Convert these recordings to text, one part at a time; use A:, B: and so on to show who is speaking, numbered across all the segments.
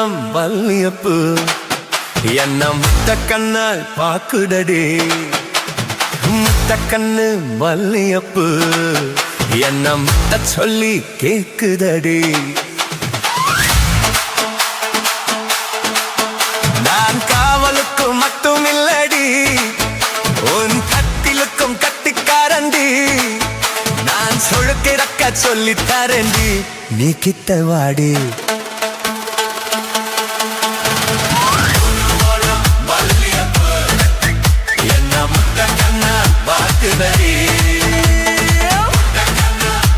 A: முழம் மல்லியப்பு என்ன முத்த கண்ணால் பாக்குதடி முத்த கண்ணு மல்லியப்பு என்ன முத்த சொல்லி கேக்குதடி நான் காவலுக்கு மட்டும் இல்லடி உன் கத்திலுக்கும் கத்திக்காரண்டி நான் சொழுக்கிறக்க சொல்லி தரண்டி நீ கிட்ட வாடி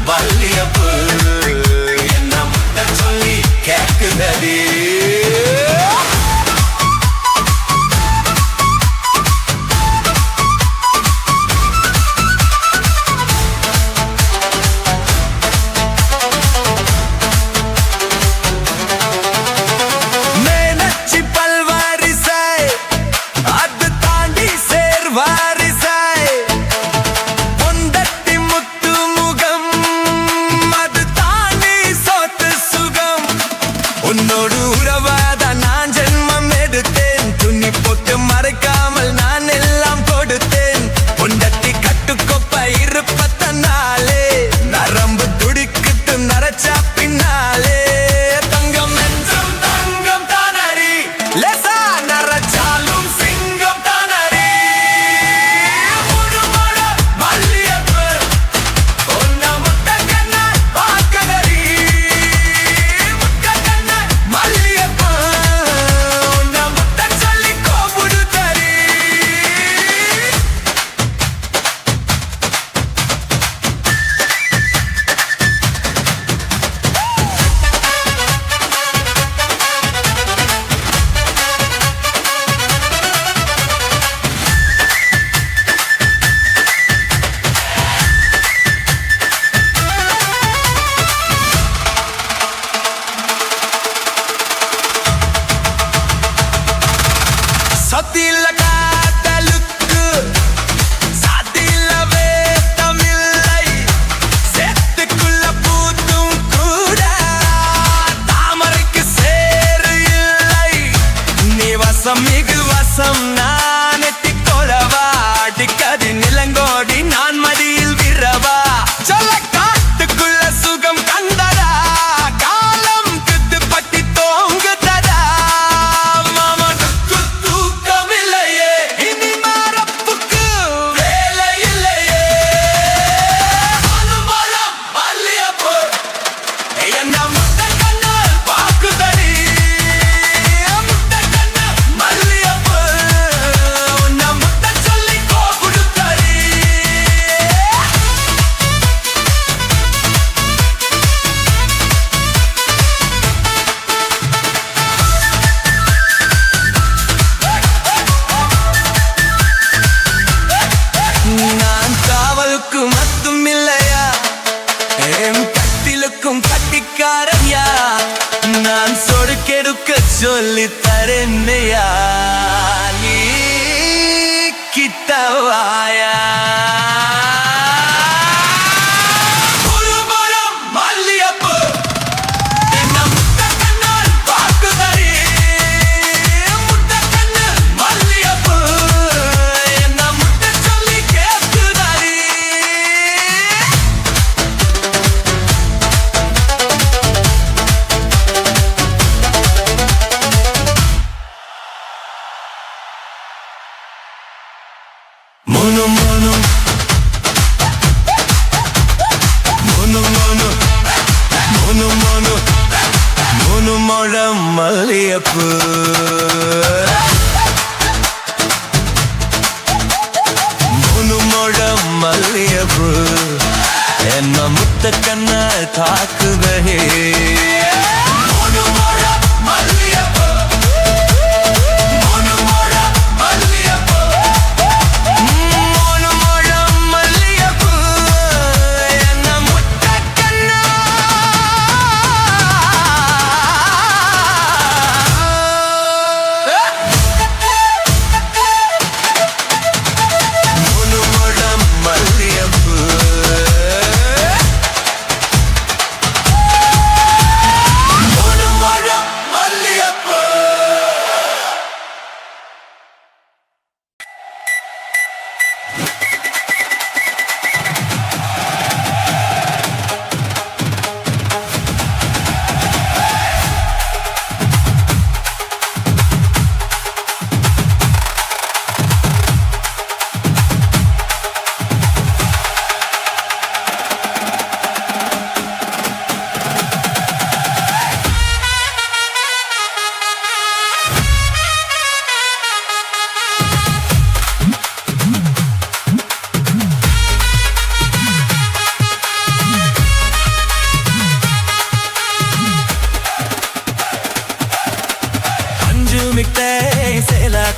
A: மல்லியப்பு என்ன முத்த சொல்லி கேக்குதடி மேனச்சி பல்வாரிசை அது தாண்டி சேர்வாரிசை உன்னோடு உறவாத நான் ஜென்மம் எடுத்தேன் துணி போட்டு மறைக்காமல் நான் எல்லாம் கொடுத்தேன் பொண்டட்டி கட்டுக்கொப்ப இருப்பத்தனாலே நரம்பு துடிக்கிட்டு நரச்சா பின்னாலே தங்கம் என்றும் தங்கம் தானடி லேசா நரச்சாலும் சிங்கம் தானடி முழுமழ மல்லியப்பு உன்ன முத்த கண்ண பார்க்கதடி மல்லியப்பு உன்ன முத்த சொல்லி கோபுடுதடி சத்தியில்ல காதலுக்கு சாத்தியில்லவே தமிழை சேத்துக்குள்ள பூத்தும் கூட தாமரைக்கு சேரு இல்லை நீ வசம் மிகு வசம் நான் எட்டிக்கொள்ளவா அடிக்கடி நிலங்கோடி நான் மடியில் விரவா சொல்ல காட்டுக்குள்ள சுகம் கண்டடா காலம் குத்து பட்டி தோங்குதடா மட்டும் இல்லையா என் கட்டிலுக்கும் கட்டிக்காரையா நான் சொடுக்கெடுக்க சொல்லி தரேன்னையா நீ கிட்டவாயா Mono mono mono mono mono mono mono mono மல்லியப்பு mono mono மல்லியப்பு என்ன முத்த கண்ண தாக்குதே mono mono மல்லியப்பு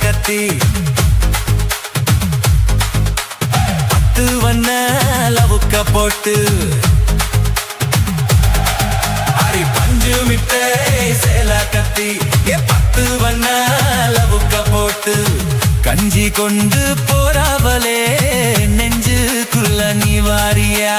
A: கத்தி பத்து வண்ண லவுக்க போட்டு அடி பஞ்சு மிட்டை சேல கத்தி பத்து வண்ண லவுக்க போட்டு கஞ்சி கொண்டு போறாவலே நெஞ்சுக்குள்ள நீ வாரியா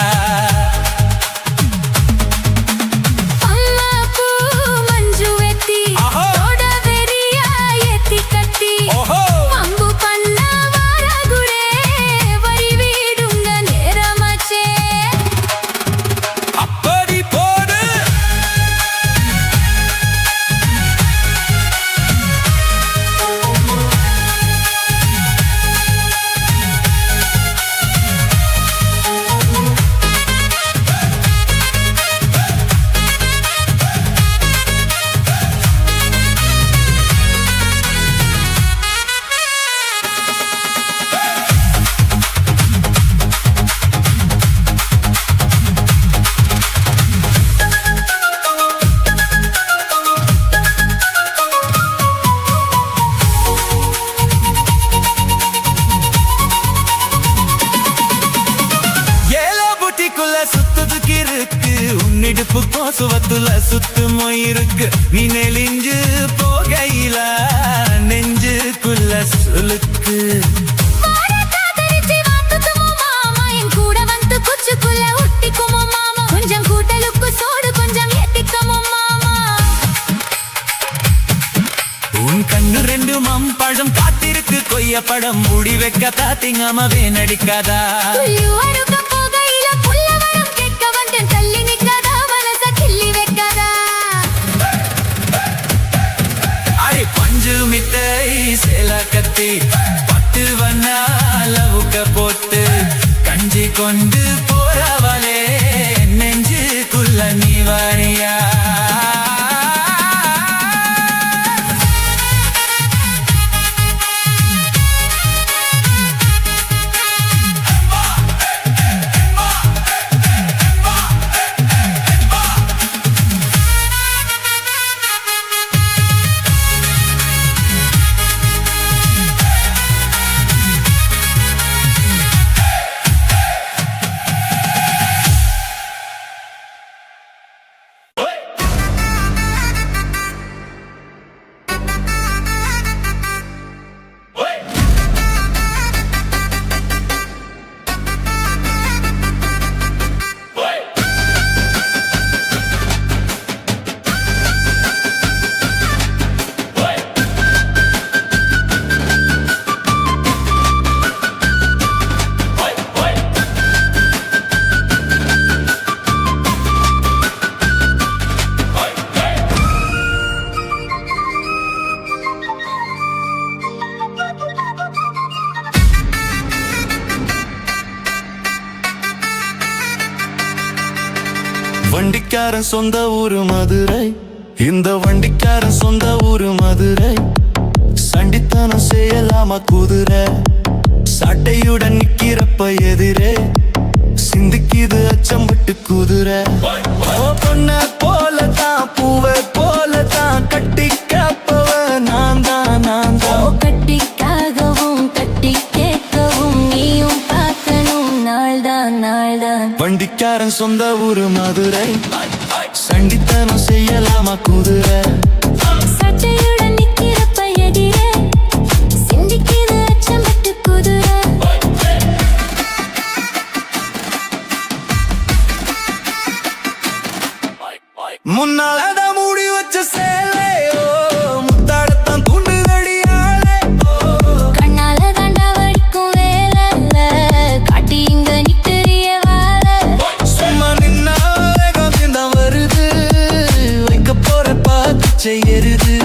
A: சுத்துதுக்கு இருக்கு உன்னிடுப்பு கோசுவத்துல சுத்துமோ இருக்கு நீ நெலிஞ்சு போகையில நெஞ்சுக்குள்ள சுளுக்கு உன் கண்ணு ரெண்டு மம்பழம் காத்திருக்கு கொய்ய படம் மூடி வைக்க தாத்திங்காமவே நடிக்காதா மிட்டை சேல கத்தி பத்து வண்ண லவுக்க போட்டு கஞ்சி கொண்டு போறவளே நெஞ்சுக்குள்ள நீ வாரியா வண்டிக்காரன் சொந்த ஊரு மதுரை இந்த வண்டிக்காரன் சொந்த ஊரு மதுரை சண்டித்தனம் செய்யலாமா குதிரை சட்டையுடன் நிக்கிறப்ப எதிரே சிந்திக்குது அச்சம்பட்டு குதிரை பொண்ண போலதான் பூவை போலதான் கட்டி காப்பவ நான் தான் கட்டிக்காகவும் கட்டி கேட்கவும் நீயும் பார்க்கணும் நாள்தான் வண்டிக்காரன் சொந்த ஊரு மதுரை சண்டித்தனம் செய்யலாமா குதிரை
B: சட்டையுடன் நிக்கிறப்ப எதிரே சிந்திக்குது அச்சம்பட்டு குதிரை
A: முன்னால மூடி வச்ச சேலையோ முத்தாடத்தான் துண்டு அடியாளே
B: கண்ணால தாண்டா வடிக்கும் வேலை காட்டி இங்க நிட்டறிய வாழ
A: சும்மா நின்னா வேகம் தான் வருது வைக்க போற பார்த்து செய்யருது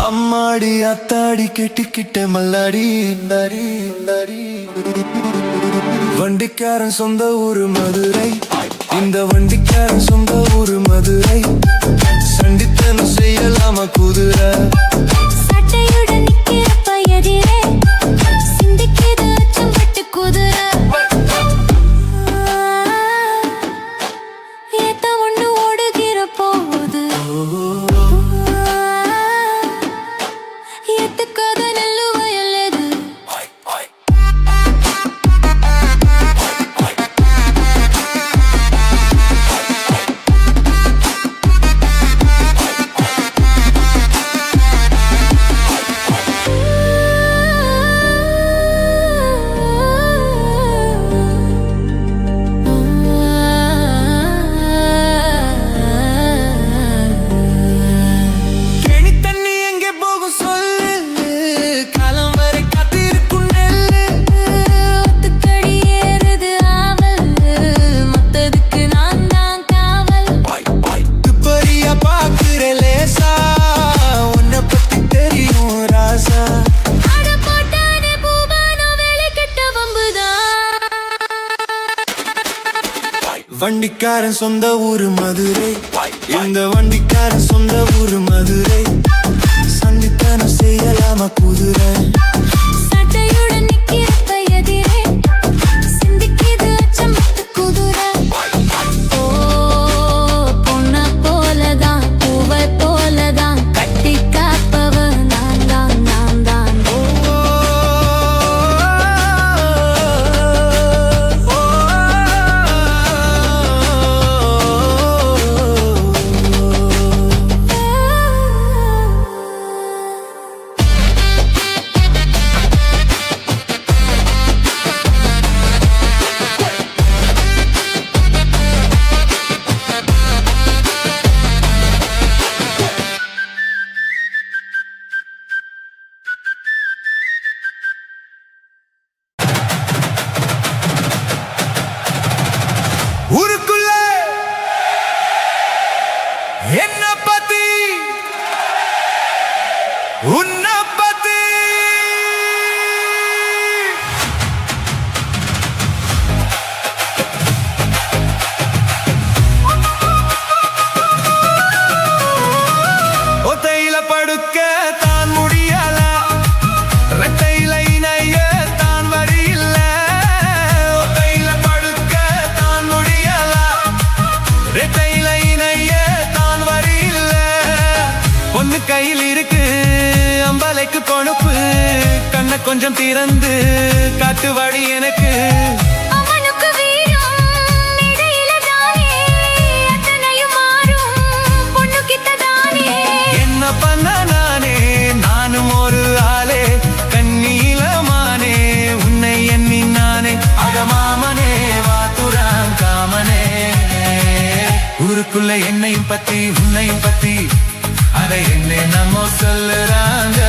A: அம்மாடி அத்தாடி கெட்டிக்கிட்ட மல்லாடி வண்டிக்காரன் சொந்த ஊரு மதுரை இந்த வண்டிக்காரன் சொந்த ஊரு மதுரை சண்டித்தனம் செய்யலாமா குதிரை
B: சட்டையுடன் நிக்கிறப்ப எதிரே சிந்திக்குது அச்சம்பட்டு குதிரை ஏத்த ஒண்ணு ஓடு
A: வண்டிக்காரன் சொந்த ஊரு மதுரை, இந்த வண்டிக்காரன் சொந்த ஊரு மதுரை. சண்டித்தனம் செய்யலாமா குதிரை?
B: சட்டையுடன் நிக்கிறப்ப எதிரே சிந்திக்கிது அச்சம் பட்டு குதிரை. ஓ பொண்ண போலதான் பூவை போலதான் கட்டி காப்பவ நான் தான் நான் தான்.
A: ஊருக்குள்ள என்ன பத்தி உன்ன பத்தி ஒத்தையில படுக்க தான் முடியல, ரெட்டையில இணைய தான் வரி இல்ல. ஒத்தையில படுக்க தான் முடியல, ரெட்டையில இணைய தான் வரி இல்ல. பொண்ணு கையில் இருக்கு அம்பலைக்கு கொழுப்பு, கண்ணை கொஞ்சம் திறந்து காட்டு வழி எனக்கு.
B: அவனுக்கு வீரம் இடையில தானே அத்தனையும் மாறும் பொண்ணு கிட்ட தானே.
A: என்ன பண்ண நானே நானும் ஒரு ஆளே, கண்ணீலமானே உன்னை எண்ணி நானே. அடமாமனே வாத்துராம் காமனே, ஊருக்குள்ள என்னையும் பத்தி உன்னையும் பத்தி அதை என்ன நம்ம சொல்லுறாங்க.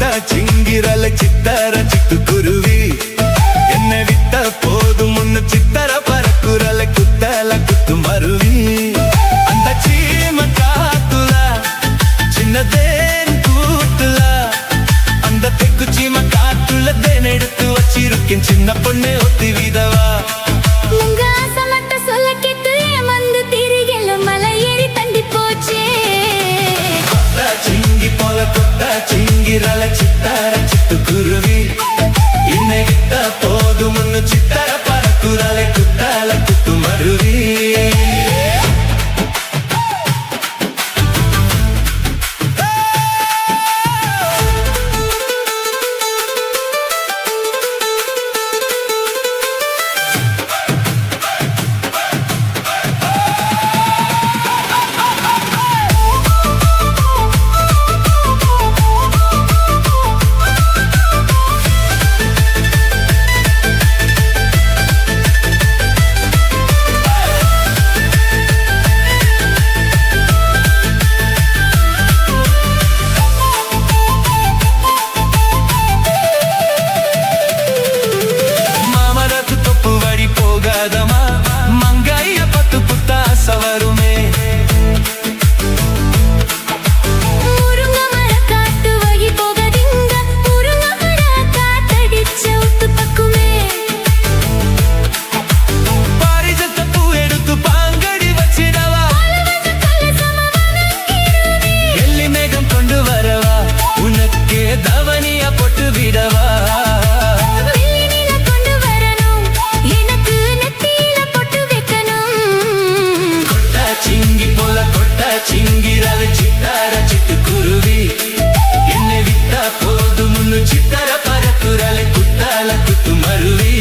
A: சிங்கிரல சித்தர சிட்டு குருவி என்னை விட்ட போதும் முன்னு சித்தர பறக்குறல குத்தல குத்து மருவி அந்த சீம காத்துல சின்னதேன் கூத்துல அந்த தெக்கு சீம காத்துல தேன் எடுத்து வச்சிருக்கேன் சின்ன பொண்ணு ஒத்தி விதவா
B: உங்க ஆசை மட்டும் சொல்ல கேட்டு ஏமாந்து திரிகல மலை ஏறி தண்டி போச்சே
A: சிங்கி போல கொத்த சிங்கிரல சித்தர சிட்டு குருவி இன்னை விட்ட போதும் முன்னு சித்தர பறக்குறல குத்தல குத்து மருவி சிங்கிரல சித்தார சிட்டு குருவி என்னை விட்டா போதும் முன்னு சித்தர பறக்குறல குத்தால குத்து மருவி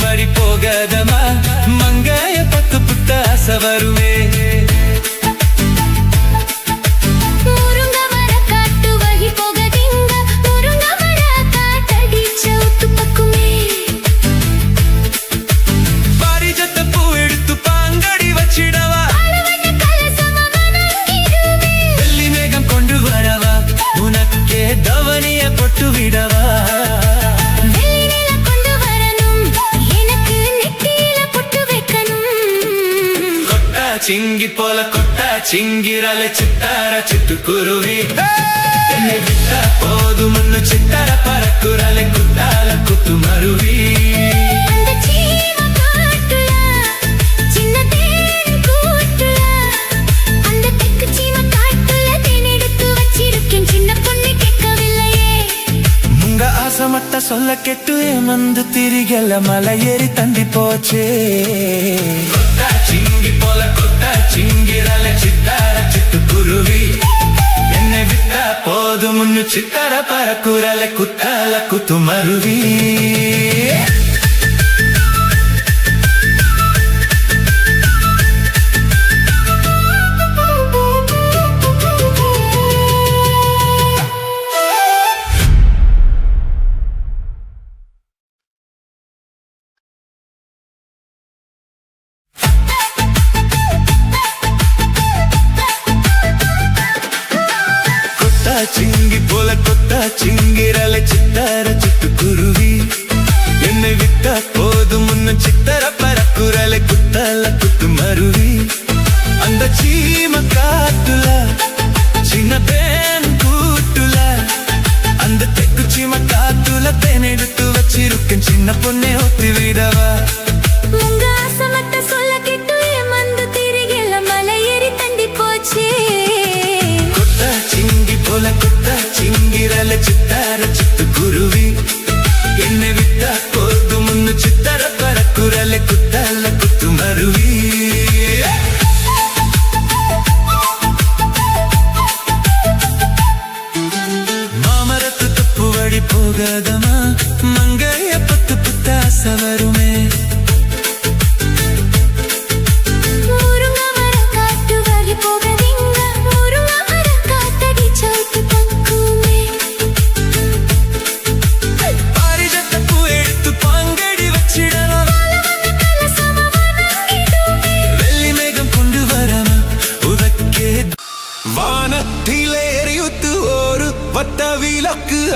A: வரி போகாதமா மங்காய பத்து புத்த ஆசை வருவே
B: முருங்க மர காட்டு வழி போகதிங்க முருங்க மர காட்டடிச்ச உத்து பக்குமே
A: பாரிஜத்த பூ எடுத்து பாங்கடி வச்சிடவா
B: அளவண்ண கலசமா வணங்கிடுவே
A: வெள்ளி மேகம் கொண்டு வரவா உனக்கே தவனிய பொட்டு விடவா சிங்கி போல கொட்ட சிங்கிரல சித்தார சிட்டு குருவி என்னை விட்ட போதும் முன்னு சித்தர பறக்குறல குத்தால குத்து மருவி
B: அந்த சீம காட்டுல சின்னதேன் கூட்டுல அந்த தெக்கு சீம காட்டுல தேன் எடுத்து வச்சிருக்கேன் சின்ன பொண்ணு கேட்கவில்லையே
A: உங்க ஆசை மட்டும் சொல்ல கெட்டு ஏமந்து திரிகல மலை ஏறி தண்டி போச்சே சிங்கி போல கொத்த சிங்கிரல சித்தார சிட்டு குருவி என்னை விட்டா போதும் முன்னு சித்தர பறக்குறல குத்தால குத்து மருவி சிங்கி போல கொத்த சிங்கிரல சித்தார சிட்டு குருவி என்னை விட்டா போதும் முன்னு சித்தர பறக்குறல குத்தால குத்து மருவி அந்த சீம காட்டுல சின்னதேன் கூட்டுல அந்த தெக்கு சீம காட்டுல தேன் எடுத்து வச்சிருக்கேன் சின்ன பொண்ணே ஒத்தி விடவா
B: உங்க ஆசை மட்டும் சொல்ல கேட்டு ஏமாந்து திரிகல மலை ஏறி தண்டி போச்சே
A: சிங்கி போல கொத்த சிங்கிரல சித்தார சிட்டு குருவி என்னை விட்டா போதும் முன்னு சித்தர போகாதமா மங்கைய பத்து புத்தாச வருமே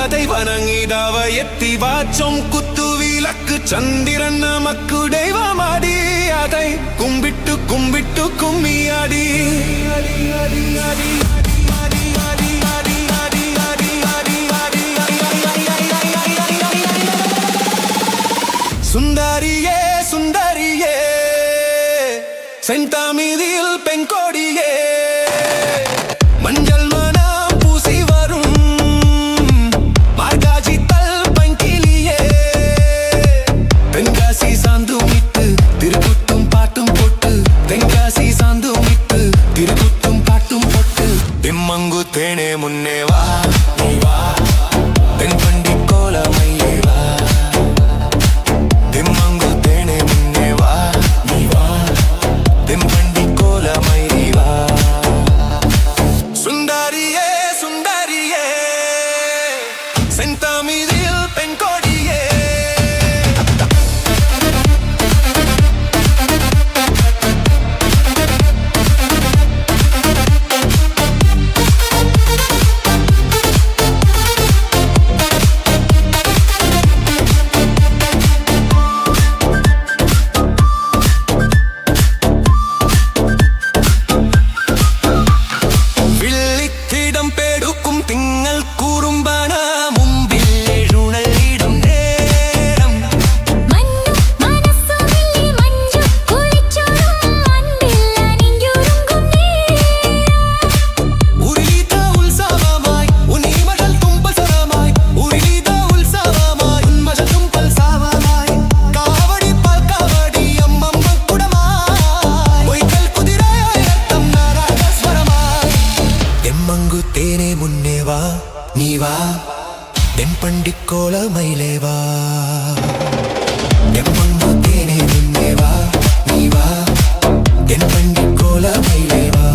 A: அதை வணங்கிடாவ எத்தி வாச்சம் குத்து விளக்கு சந்திரன் நமக்கு தெய்வமாடி அதை கும்பிட்டு கும்பிட்டு கும்மியாடி சுந்தரியே சுந்தரியே செந்தாமிதில் பெண்கோடியே மஞ்சள் தேனே முன்னே வா நீ வா தென்பண்டி கோலமையே வா திம்மங்கு தேனே முன்னே வா நீ வா தென்பண்டி கோலமையே வா சுந்தரியே சுந்தரியே செந்தாமிதில் பெண்கோடியே தேனே முன்னே வா நீ வா தென்பண்டி கோலமையிலே வா எம்மங்கு தேனே முன்னே வா நீ வா தென்பண்டி கோலமையிலே வா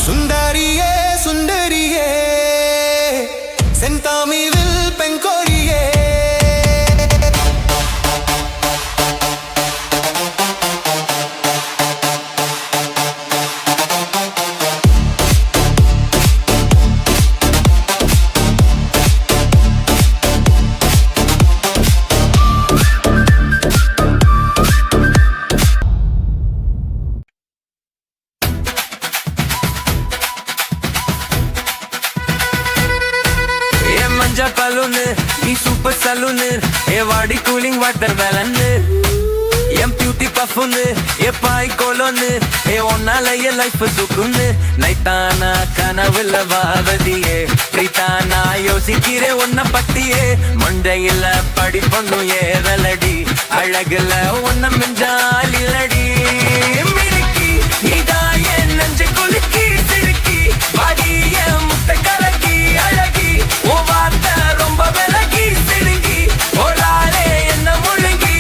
A: சுந்தரியே சுந்தரியே செந்தாமிதில் பெண்கோடியே
C: பலூனு நீ சூப்பர் சலூனு ஏ வாடி கூலிங் வாட்டர் வேலன்னு எம் பியூட்டி பஃபுன்னு ஏ பாய் கோலோன்னு ஏ ஒன்னால ஏ லைஃப் சுக்குன்னு நைட்டானா கனவுல வாவதியே பிரித்தானா யோசிக்கிறே ஒன்ன பத்தியே மண்டையில படி பொண்ணு ஏறலடி அழகுல ஒன்ன மிஞ்சாலிலடி மிடுக்கி நீதான் என் நெஞ்சு குலுக்கி சிறுக்கி வாடிய முட்டை கலக்கி அழகி ஓ வார்த்தை ரொம்ப விலகி சிறுங்கி ஓடாலே என்ன முழுங்கி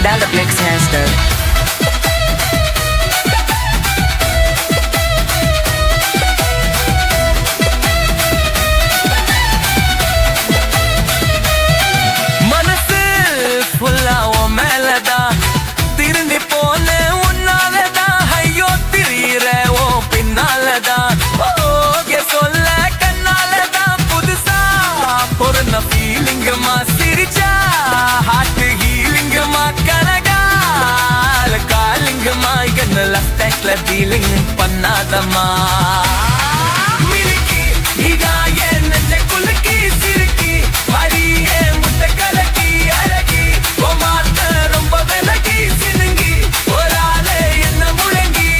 D: Down the Blix Hamster.
C: Feeling பண்ணாதமா மில்கி இதாய நெஞ்ச குலுக்கி சிறுக்கி வரிய முட்டை கலக்கி அழகி ஓமாத்த ரொம்ப விலகி சினுங்கி ஒராலே என்ன முழங்கி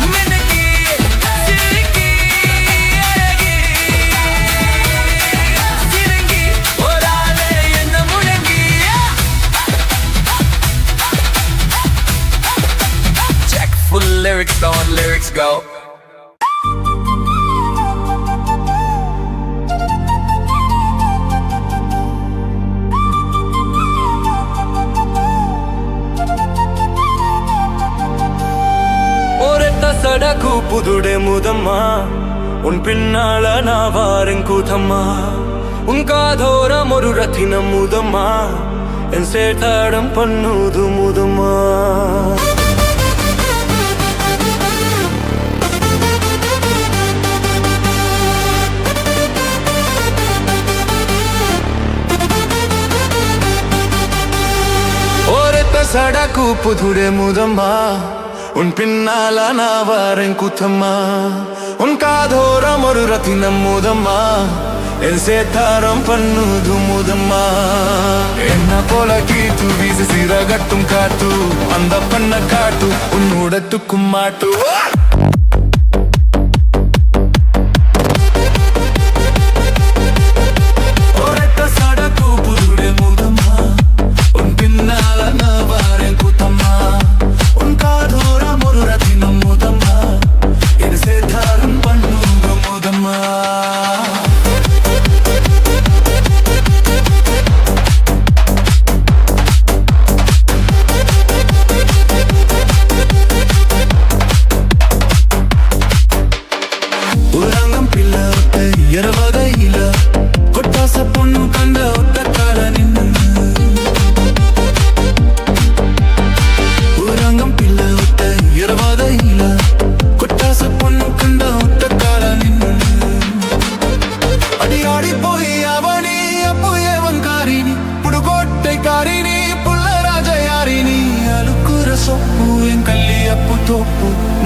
C: மினுங்கி சிறுக்கி அழகி சினுங்கி ஒராலே என்ன முழங்கி Flicks go.
A: சடகு புதுடே முதம்மா உன் பின்னால நான் வாரேன் கூத்தம்மா உன் காதோரம் ஒரு ரத்தினம் முதம்மா என் சேட்டாடம் பண்ணுது முதம்மா சடகு புதுடே முதம்மா உன் பின்னால நான் வாரேன் கூத்தம்மா உன் காதோரம் ஒரு ரத்தினம் முதம்மா என் சேத்தாரம் பண்ணுது முதம்மா என்ன போல கீத்து வீசி சிறகட்டும் காத்து அந்த பண்ண காட்டு உன்னுடத்துக்கும் மாட்டு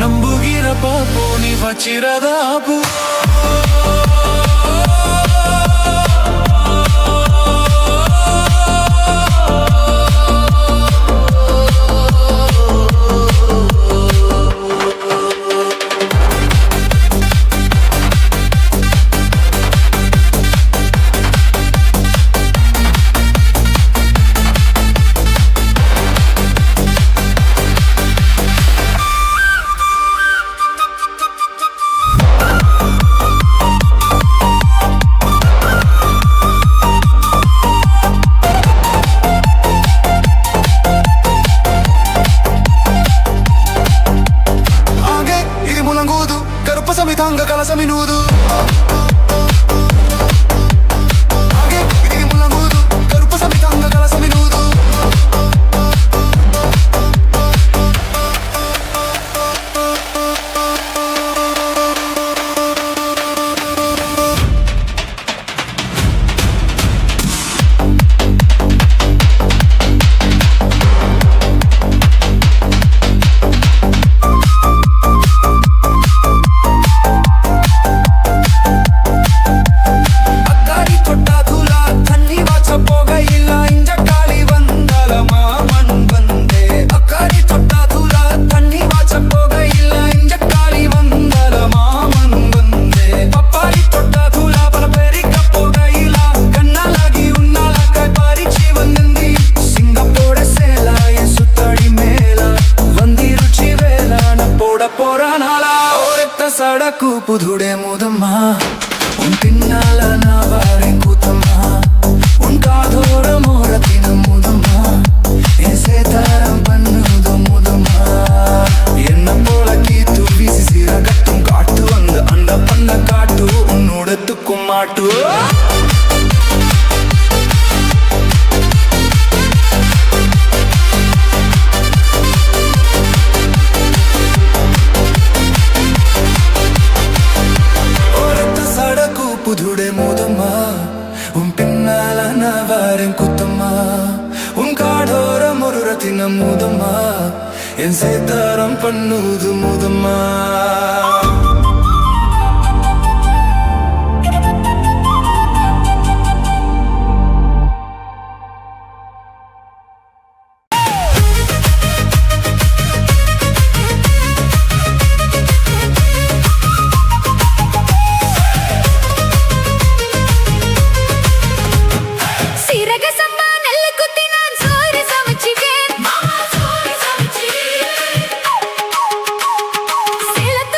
A: நம்புகிற பாப்போ நீ வச்சிரதாபு Tanga kala sa minudo Age, itigi mo lang gudo Karupa sa mitanga kala sa minudo సడకు పుదుడే ముదమ్మా ఉన్ పిన్నాల నా వారే కూతమ్మా ఉన్ కాదోరం రతిన ముదమ్మా ఎసే తరం పన్నుదు ముదమ్మా என்ன போல கீத்து வீசி சிறகட்டும் காட்டு வந்து அந்த பண்ண காட்டு உன்னோடத்துக்கும் மாட்டு புதுடே முதம்மா உன் பின்னால நான் வாரேன் குத்தம்மா உன் காடோரம் ஒரு ரத்தினம் முதம்மா என் சேத்தாரம் பண்ணுது முதம்மா
B: சில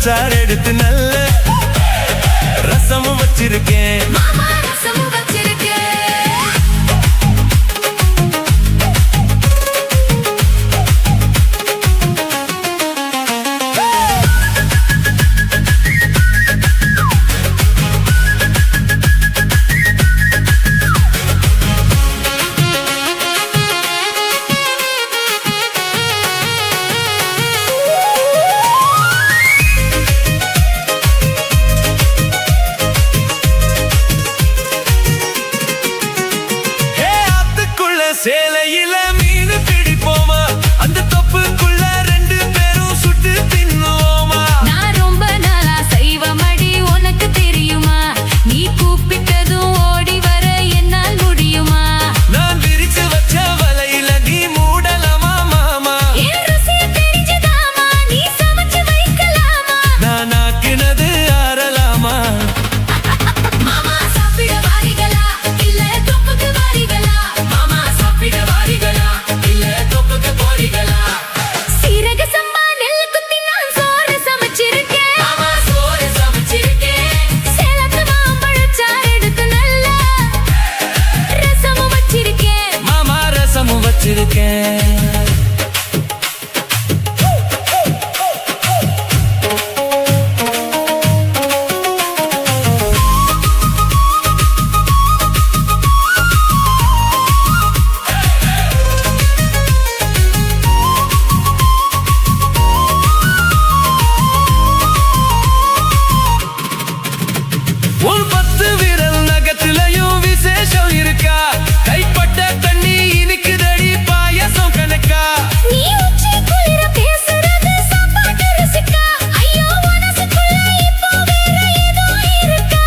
A: பழச்சாறு எடுத்து நல்ல ரசமும் வச்சிருக்கேன்.
B: மாமா ரசமும் வச்சிருக்கேன்.
A: சேலையில மீன் பிடிப்போமா, அந்த தொப்புக்குள்ள 2 பேரும் சுட்டு தின்னுவோமா.
B: நான் ரொம்ப நாளா செய்வமடி உனக்கு தெரியுமா, நீ கூப்பிட்டதும் ஓடி வர என்னால் முடியுமா.
A: நான் விரிச்சு வச்ச வலையில நீ மூடலாமா மாமா,
B: என் ருசியை தெரிஞ்சுதாமா நீ சமைச்சு வைக்கலாமா.
A: நான் ஆக்கினது ஆறலாமா.
B: மாமா சாப்பிட வாரிகளா இல்ல தொப்புக்கு வாரிகளா, மாமா சாப்பிட வாரிகளா இல்ல தொப்புக்கு போரிகளா. சீரக சம்பா நெல் குத்தி நான் சோறு சமைச்சிருக்கேன். மாமா சோறு சமைச்சிருக்கேன். சேலத்து மாம்பழச்சாறு எடுத்து நல்ல ரசமும் வச்சிருக்கேன்.
A: மாமா ரசமும் வச்சிருக்கேன். உன் 10 விரல் நகத்திலையும் விசேஷம் இருக்கா, கைப்பட்ட தண்ணி இனிக்குதடி பாயசம் கணக்கா.
B: நீ உச்சி குளிர பேசுறது சாப்பாட்டு ருசிக்கா, ஐயோ மனசுக்குள்ள இப்போ வேற ஏதோ இருக்கா.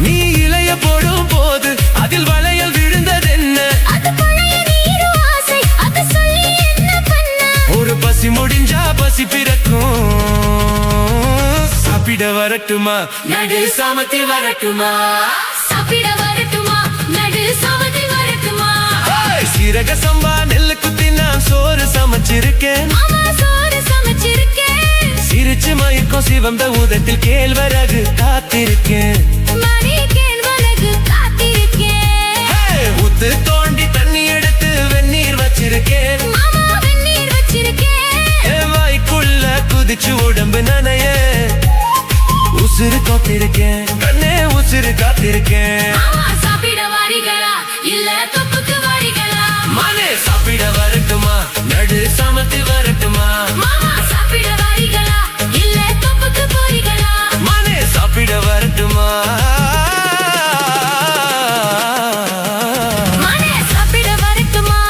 A: நீ இலைய போடும் போது அதில் வளையல் விழுந்ததென்ன,
B: அது பழைய நீரு ஆசை, அது சொல்லி என்ன பண்ண.
A: ஒரு பசி முடிஞ்சா பசி பிறக்கும். சாப்பிட வரட்டுமா,
B: நடு சாமத்தி வரட்டுமா, சாப்பிட வரட்டுமா, நடு சாமத்தி வரட்டுமா.
A: சீரக சம்பா நெல்லு குத்தி நான் சோறு சமைச்சிருக்கேன்.
B: மாமா சோறு சமைச்சிருக்கேன்.
A: சிரிச்சு மயக்கம் சிவந்த ஊதத்தில் கேழ்வரகு காத்திருக்கேன்.
B: மணி கேழ்வரகு காத்திருக்கேன்.
A: ஊத்து தோண்டி தண்ணி எடுத்து வெந்நீர் வச்சிருக்கேன்.
B: மாமா வெந்நீர் வச்சிருக்கேன்.
A: என் வாய்க்குள்ள குதிச்சு உடம்பு நனைய உசுறு காத்திருக்கேன். கண்ணே உசுறு காத்திருக்கேன்.
B: மாமா சாப்பிட வாரிகளா இல்ல தொப்புக்கு வாரிகளா,
A: மனே சாப்பிட வரட்டுமா, நடு சமத்து வரட்டுமா.
B: மாமா சாப்பிட வாரிகளா இல்ல தொப்புக்கு போரிகளா.
A: மனே சாப்பிட வரட்டுமா.
B: மனே சாப்பிட வரட்டுமா.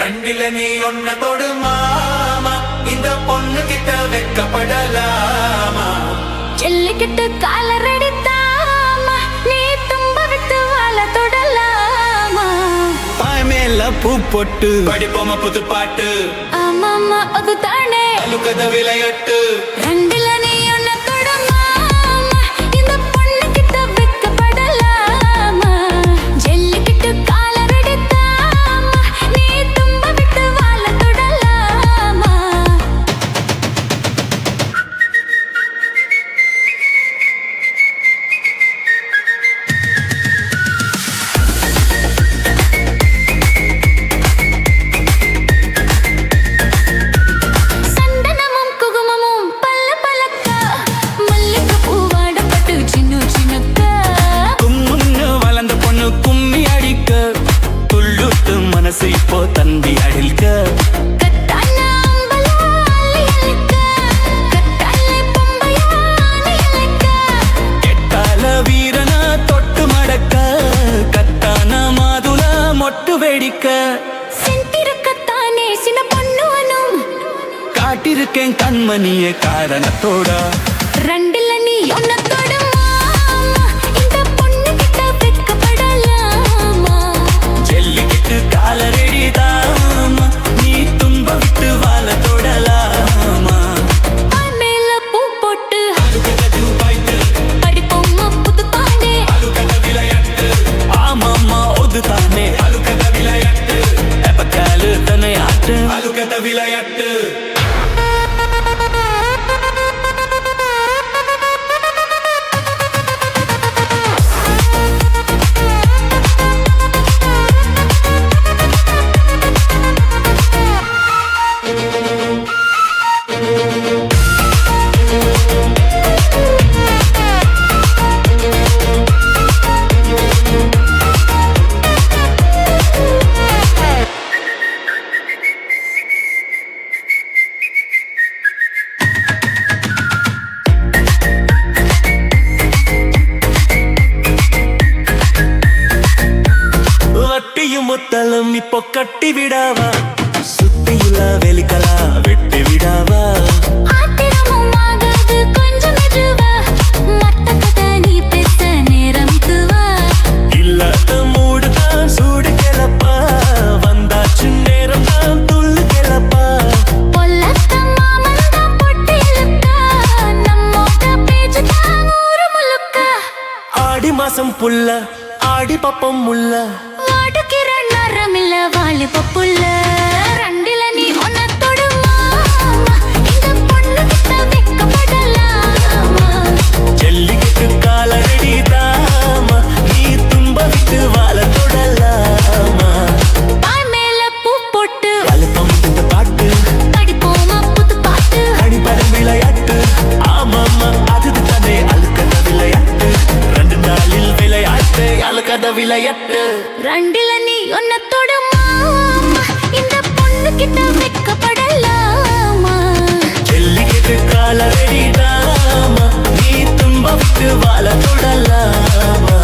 A: ரெண்டில நீ ஒன்ன தொடு மாமா, இந்த பொண்ணு கிட்ட வெக்கப்படலாமா.
B: ஜல்லிக்கட்டு காலர் அடித்தாமா, நீ தும்ப விட்டு வாழ தொடலாமா.
A: பாய் மேல பூ பொட்டு படிப்போம புது பாட்டு,
B: ஆமாமா அது தானே
A: அலுக்கத விளையாட்டு.
B: ரெண்டுல நீ ஒன்ன தொடமாமா, இந்த பொண்ணு கிட்ட வெக்கப்படலாமா. ஜல்லிக்கட்டு காலர் அடித்தாமா, நீ தும்ப விட்டு வாழ தொடலாமா. சந்தனமும் குங்குமமும் பல்ல பலக்க, மல்லிகை பூவாடப்பட்டு சின்ன சின்னக்க.
E: கும்முன்னு வளர்ந்த பொண்ணு கும்மி அடிக்க, துள்ளுத்து மனசு இப்போ தம்பி அடில்க.
B: கத்தான அம்பலா அள்ளி அள்ளிக்க, கத்தாலே பொம்பையா நீ அள்ளிக்க.
E: கெட்டால வீரனா தொட்டு மடக்க, கத்தான மாதுள மொட்டு வெடிக்க.
B: சென்றிருக்கத்தானே சின்ன பொண்ணுவனும்,
E: காட்டிருக்கேன் கண்மணிய காரணத்தோட.
B: ரெண்டுல நீ ஒன்ன தொடமாமா, இந்த பொண்ணு கிட்ட வெக்கப்படலாமா.
E: ஜல்லிக்கட்டு காலரெடிதாமா, நீ தும்ப விட்டு வாழ தொடலாமா. விடாவா சுத்தியுள்ள வெளிக்கலா வெட்டி விடாவா
B: ஆத்திரமும் ஆகாது கொஞ்சம் மெதுவா மத்த கதை நீ பேச நேரம் துவா
E: இல்லாத மூடுதான் சூடு கிளப்பா வந்தாச்சு நேரம் தான் துள்ளு கிளப்பா
B: பொல்லத்த மாமன் தான் பொட்டிலுக்கா நம்மோட பேச்சு தான் ஊரு முழுக்க
E: ஆடி மாசம் புல்ல ஆடி பப்பம் முல்ல
B: வாடுகிற நரமில்ல வாலிப புள்ள ரெண்டில நீ ஒன்ன தொடுமா இந்த பொண்ணு கிட்ட வெக்கப்படலாமா
E: ஜல்லிக்கட்டு காலடி தாமா நீ தும்ப விட்டு வாழ தொடலாமா
B: பாய் மேல பூ போட்டு
E: அழுத்தம் இந்த பாட்டு
B: படிப்போமா புது பாட்டு
E: கணிப்படம் விளையாட்டு ஆமாமா அது தானே அழுக்கத விளையாட்டு 2 நாளில் விளையாட்டு அழுக்கத விளையாட்டு
B: ரெண்டில நீ ஒன்ன தொடுமா இந்த பொண்ணு கிட்ட வெக்கப்படலாமா
E: ஜல்லிக்கட்டு காலடி தாமா நீ தும்ப விட்டு வாழ தொடலாமா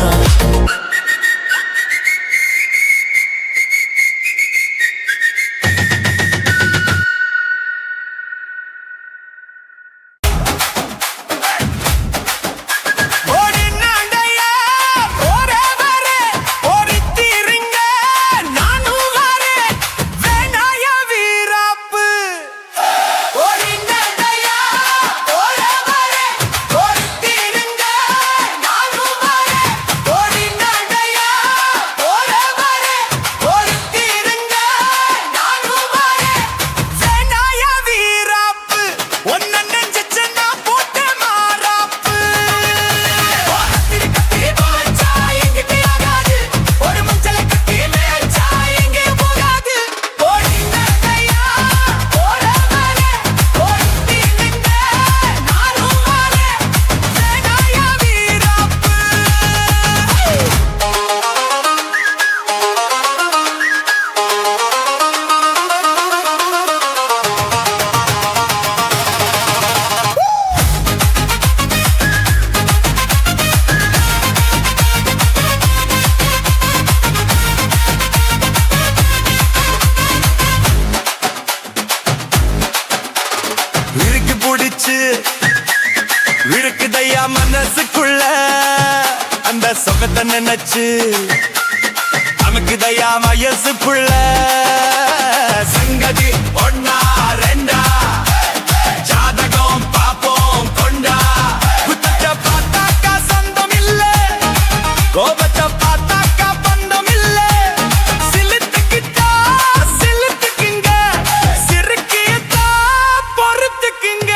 A: விழுக்குதையா மனசுக்குள்ள அந்த சொகத்தை நினைச்சு நமக்குதையா வயசுக்குள்ள சங்கதி ஒன்னா ரெண்டா ஜாதகம் பாப்போம் கொண்டா குத்தத்தை பார்த்தாக்கா சொந்தம் இல்ல கோபத்தை பார்த்தாக்கா பந்தம் இல்ல சிலுத்துக்கிட்டா சிலுத்துக்குங்க சிறுக்கியத்தா பொறுத்துக்குங்க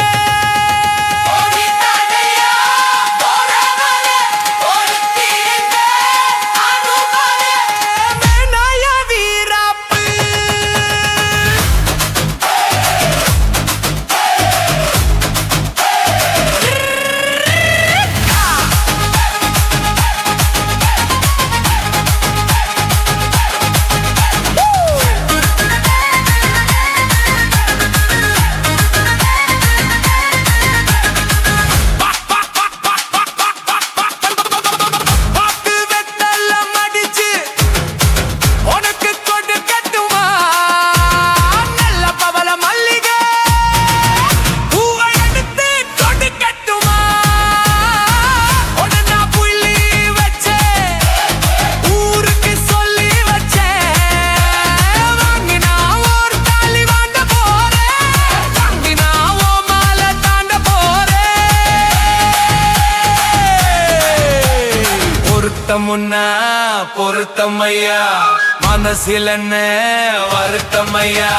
A: பொருத்தமுன்னா பொருத்தமையா மனசில் என்ன வருத்தமையா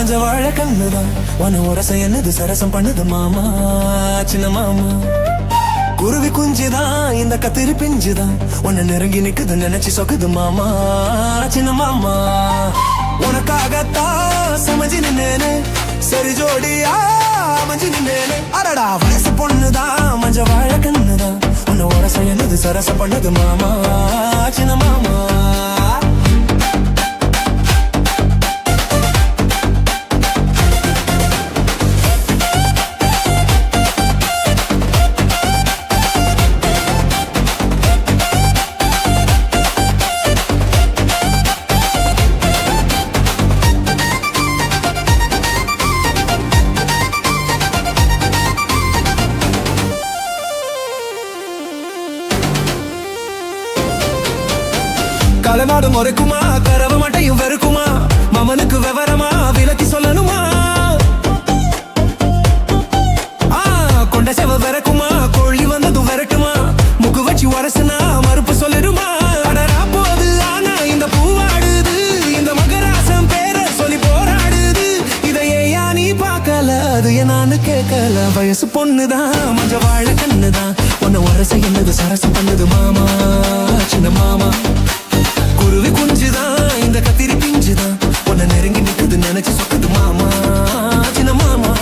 F: மஞ்ச வாழ கண்ணுதான் உன உரச என்னது சரசம் பண்ணுது மாமா சின்ன மாமா குருவி குஞ்சுதான் இந்த கத்திரி பிஞ்சுதான் உன்னை நெருங்கி நிக்குது நினைச்சு சொக்குது மாமா சின்ன மாமா உனக்காகத்தான் சமைஞ்சு நின்னேனே சரி ஜோடியா அமைஞ்சு நின்னேனே அடடா வயசு பொண்ணுதான் மஞ்ச வாழ கண்ணுதான் உன்னை உரச என்னது சரச பண்ணுது மாமா சின்ன மாமா கலநாடு முறைக்குமா கரவ மாட்டையும் வெறுக்குமா மமனுக்கு விவரமா விலக்கி சொல்லணுமா கொண்ட செவ வெறக்குமா கொள்ளி வந்ததும் விரட்டுமா முக்கு வச்சு வரசுனா மறுப்பு சொல்லிடுமா அடரா போது ஆனா இந்த பூவாடுது இந்த மகராசம் பேர சொல்லி போராடுது இதையே நீ பார்க்கல அது என்னான்னு கேட்கல வயசு பொண்ணுதான் மஞ்ச வாழ கண்ணுதான் உன்னை வரச என்னது சரசம் பண்ணுது மாமா சின்ன மாமா குருவி குஞ்சுதான் இந்த கத்திரி பிஞ்சுதான் உன்னை நெருங்கி நிக்குது நினைச்சு சொக்குது மாமா சின்ன மாமா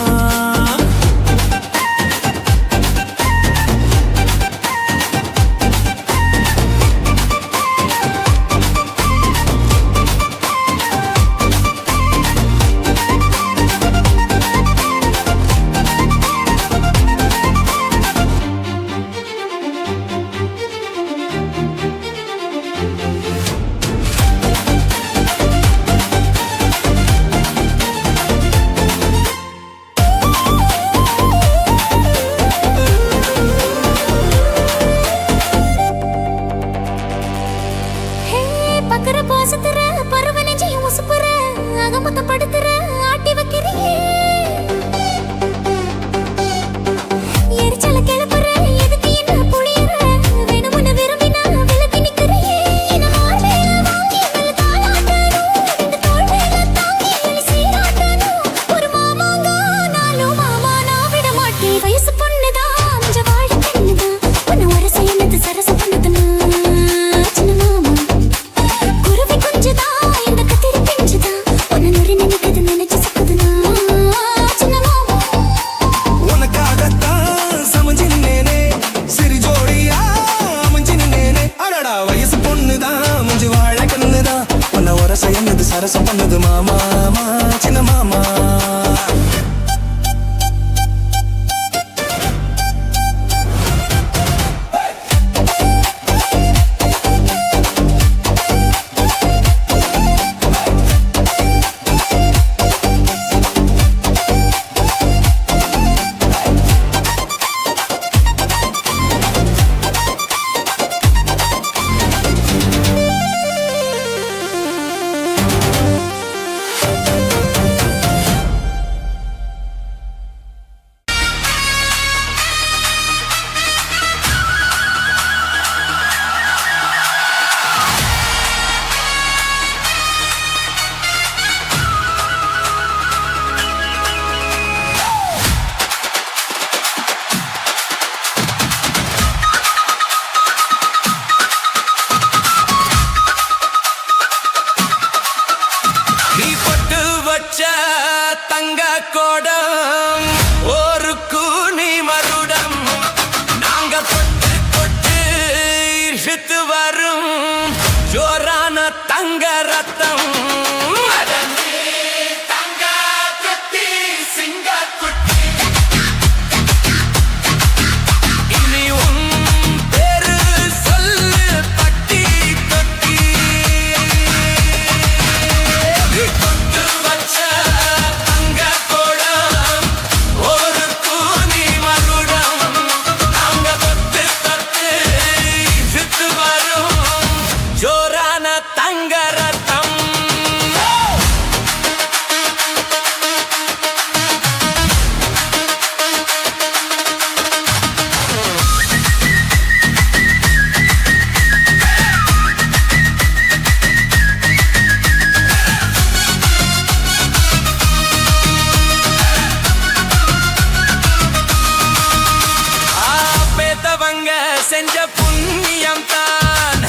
C: செஞ்ச புண்ணியம் தான்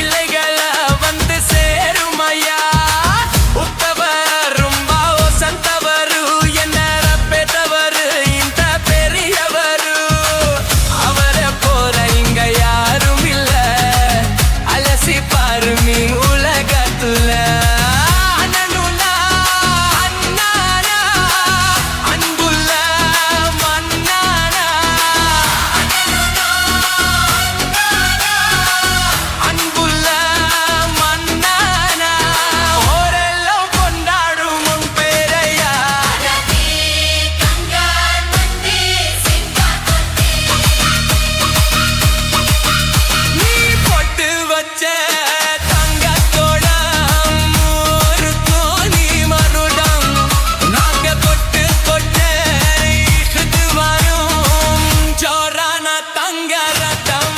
C: இல்லைகளை வந்து சேருமையா உத்தவரும் சந்தவரு என்ன பெத்தவரு இந்த பெரியவரு அவரை போற இங்க யாரும் இல்ல அலசி பாரு நீ உலகத்துல அண்ணனுனா அண்ணானா அன்புள்ள மன்னானா அன்புள்ள மன்னானா ஓரெல்லாம் கொண்டாடும் உன் பேரையா நீ பொட்டு வச்ச தங்கத்தோடம் ஊருக்கும் நீ மருடம் நாங்க தொட்டு தொட்டு இழுத்து வரும் ஜோரான தங்க ரத்தம்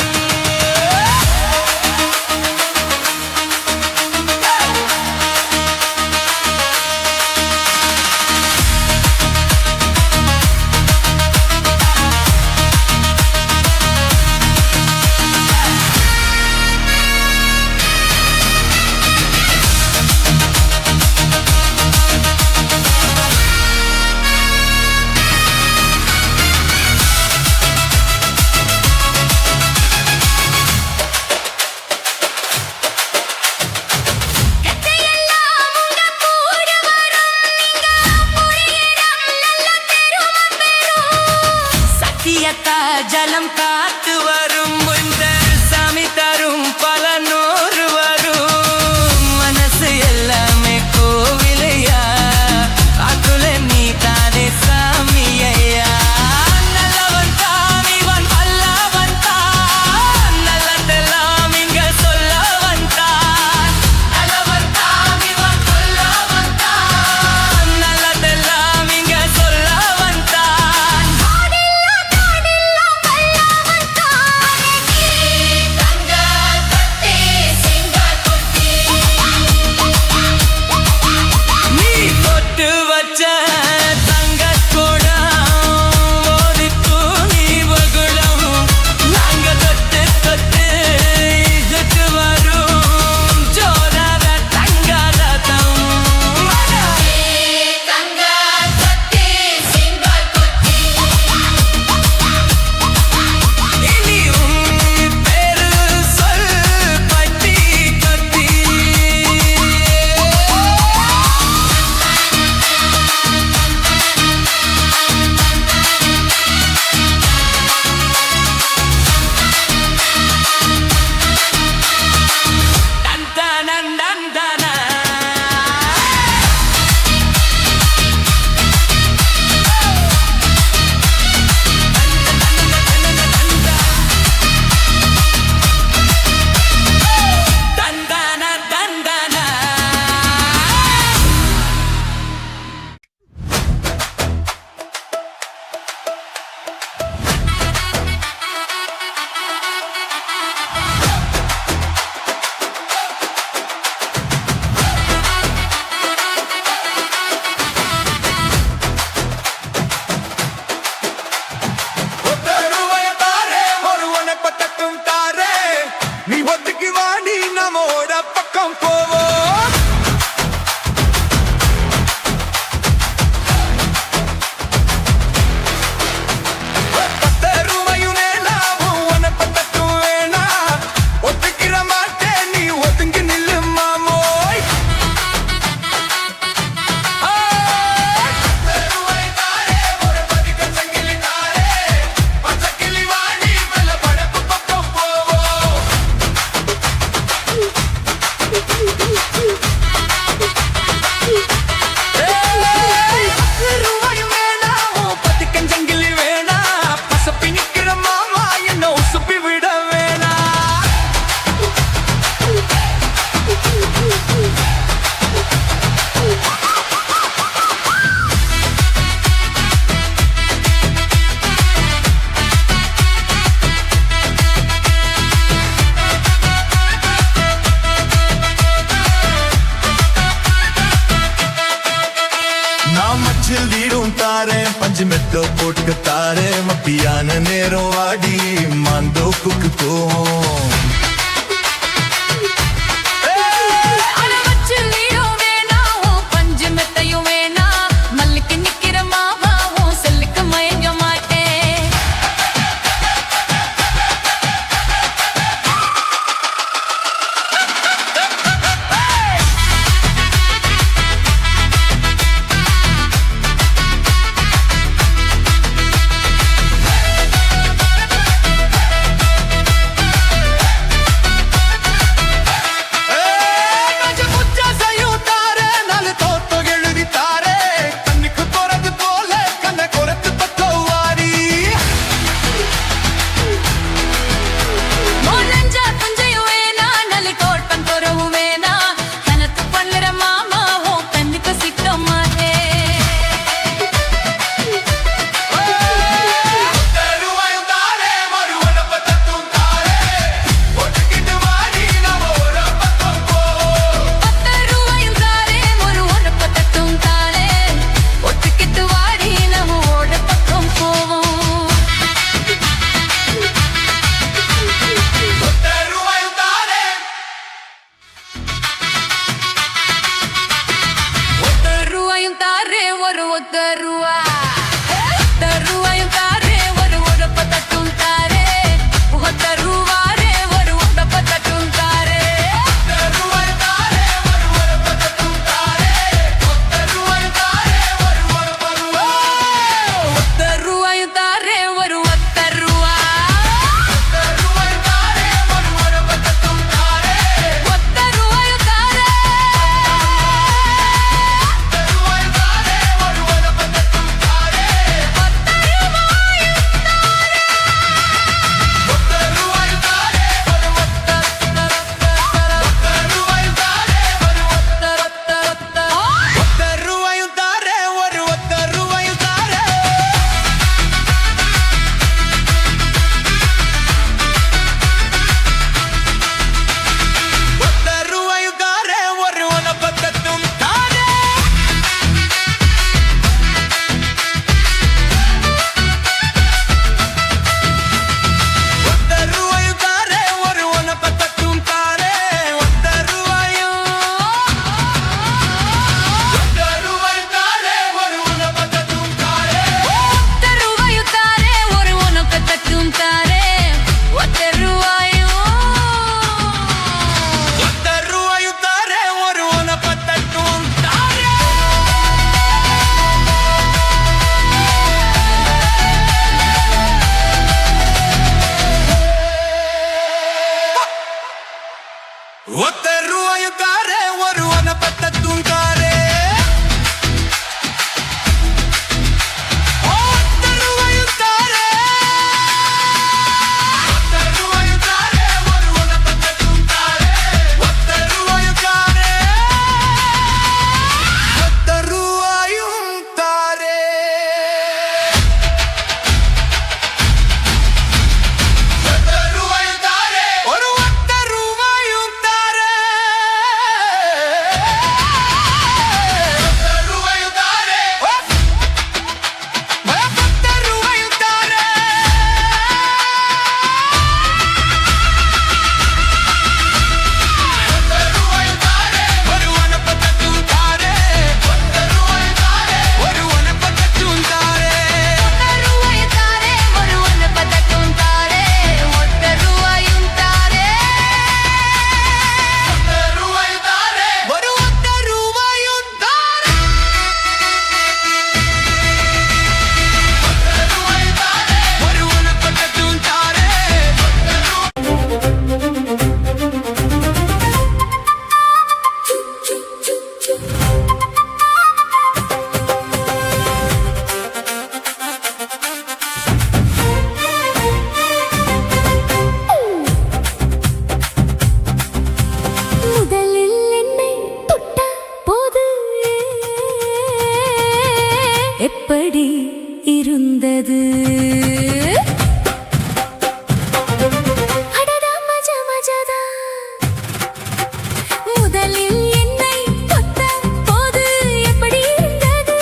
B: எத்தையெல்லாம் உங்க கூட வரும் நீங்க புரியறம் நல்ல பெருமை பெறும்
C: சத்தியத்தா ஜலம் காத்து வரும் இந்த சாமி தரும் பல நூறு வரும் மனசு எல்லாமே கோவிலையா அதுல நீ தானே சாமியையா நல்லவன் தான் இவன் வல்லவன் தான் நல்லதெல்லாம் இங்க சொல்லவன் தான் நல்லவன் தான் இவன் சொல்லவன் தான் நல்லதெல்லாம் இங்க சொல்லவன் தான்
B: ஆடில்லாம் வல்லவன் தானே
A: அஞ்சு மெட்டோ போட்டு தாரே மப்பியான நேரம் வாடி மாந்தோப்புக்கு போவோம்
B: எப்படி இருந்தது அடடா மஜா மஜாதா முதலில் என்னை தொட்ட போது எப்படி இருந்தது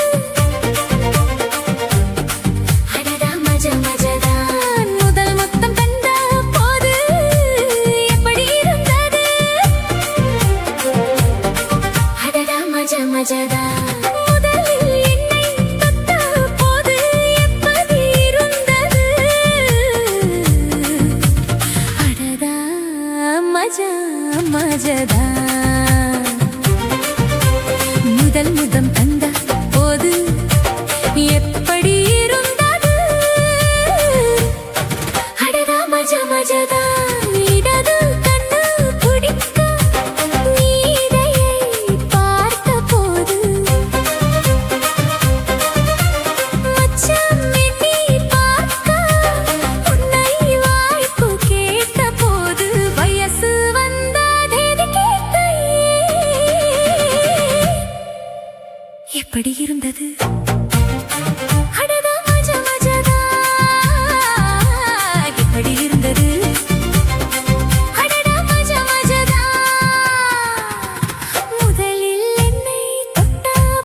B: எப்படி இருந்தது